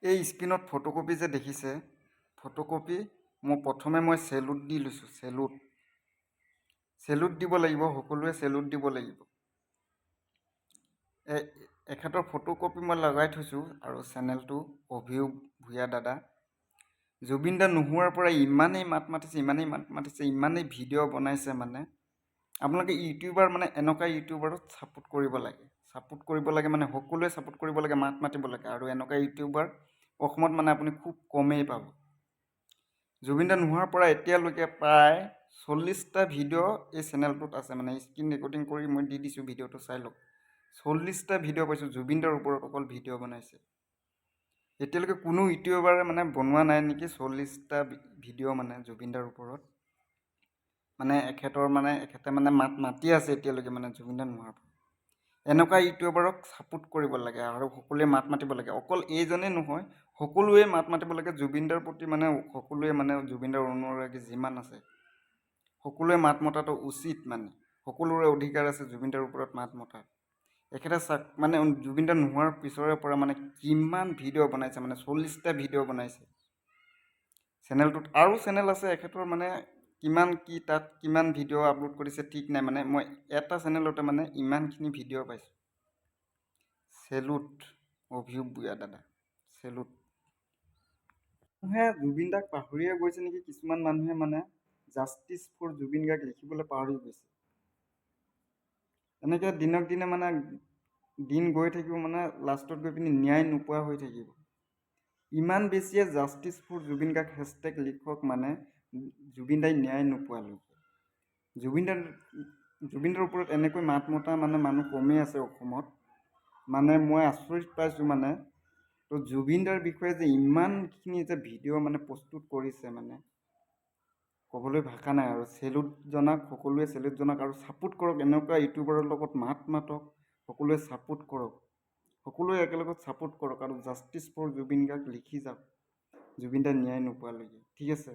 এই স্ক্ৰীনত ফটোকপি যে দেখিছে, ফটোকপি মই চেলুট দি লৈছোঁ। চেলুট দিব লাগিব, সকলোৱে চেলুট দিব লাগিব। এখেতৰ ফটোকপি মই লগাই থৈছোঁ আৰু চেনেলটো অভিয়োগ ভূঞা দাদা। জুবিন দা নোহোৱাৰ পৰা ইমানেই মাত মাতিছে, ইমানেই ভিডিঅ' বনাইছে মানে আপোনালোকে ইউটিউবাৰ মানে এনেকুৱা ইউটিউবাৰত ছাপোৰ্ট কৰিব লাগে মানে সকলোৱে ছাপোৰ্ট কৰিব লাগে, মাত মাতিব লাগে। আৰু এনেকুৱা ইউটিউবাৰ অসমত মানে আপুনি খুব কমেই পাব। জুবিন দা নোহোৱাৰ পৰা এতিয়ালৈকে প্ৰায় 40টা ভিডিঅ' এই চেনেলটোত আছে, মানে স্ক্ৰীন ৰেকৰ্ডিং কৰি মই দি দিছোঁ, ভিডিঅ'টো চাই লওক। 40টা ভিডিঅ' পাইছোঁ জুবিন দাৰ ওপৰত অকল ভিডিঅ' বনাইছে। এতিয়ালৈকে কোনো ইউটিউবাৰে মানে বনোৱা নাই নেকি 40টা ভিডিঅ' মানে জুবিন দাৰ ওপৰত। মানে এখেতে মাত মাতি আছে এতিয়ালৈকে মানে জুবিন দা নোহোৱাৰ পৰা। এনেকুৱা ইউটিউবাৰক ছাপোৰ্ট কৰিব লাগে আৰু সকলোৱে মাত মাতিব লাগে। অকল এইজনেই নহয়, সকলোৱে মাত মাতিব লাগে জুবিন দাৰ প্ৰতি, মানে সকলোৱে মানে জুবিন দাৰ অনুৰাগী যিমান আছে সকলোৱে মাত মতাটো উচিত। মানে সকলোৰে অধিকাৰ আছে জুবিন দাৰ ওপৰত মাত মতাৰ। এখেতে মানে জুবিন দা নোহোৱাৰ পিছৰে পৰা মানে কিমান ভিডিঅ' বনাইছে, মানে 40টা ভিডিঅ' বনাইছে চেনেলটোত। আৰু চেনেল আছে এখেতৰ, মানে তাত কিমান ভিডিঅ' আপলোড কৰিছে ঠিক নাই। মানে মই এটা চেনেলতে মানে ইমানখিনি ভিডিঅ' পাইছোঁ। চেলুট অভিয়োগ ভূঞা দাদা, চেলুট। মানুহে জুবিন দাক পাহৰিয়ে গৈছে নেকি, কিছুমান মানুহে মানে জাষ্টিছ ফৰ জুবিন গাৰ্গ লিখিবলৈ পাহৰি গৈছে। এনেকৈ দিনক দিনে মানে দিন গৈ থাকিব, মানে লাষ্টত গৈ পিনি ন্যায় নোপোৱা হৈ থাকিব। ইমান বেছিয়ে justice for Zubeen Garg hashtag লিখক, মানে জুবিন দাই ন্যায় নোপোৱালৈকে। জুবিন দাৰ ওপৰত এনেকৈ মাত মতা মানে মানুহ কমেই আছে অসমত। মানে মই আচৰিত পাইছোঁ মানে। তো জুবিন দাৰ বিষয়ে যে ইমানখিনি যে ভিডিঅ' মানে প্ৰস্তুত কৰিছে, মানে ক'বলৈ ভাষা নাই। আৰু সকলোৱে চেলুট জনাক আৰু ছাপোৰ্ট কৰক, এনেকুৱা ইউটিউবাৰৰ লগত মাত মাতক, সকলোৱে ছাপোৰ্ট কৰক, সকলোৱে একেলগত ছাপোৰ্ট কৰক আৰু জাষ্টিছ ফৰ জুবিন গাৰ্গ লিখি যাওক জুবিন দাই ন্যায় নোপোৱালৈকে। ঠিক আছে।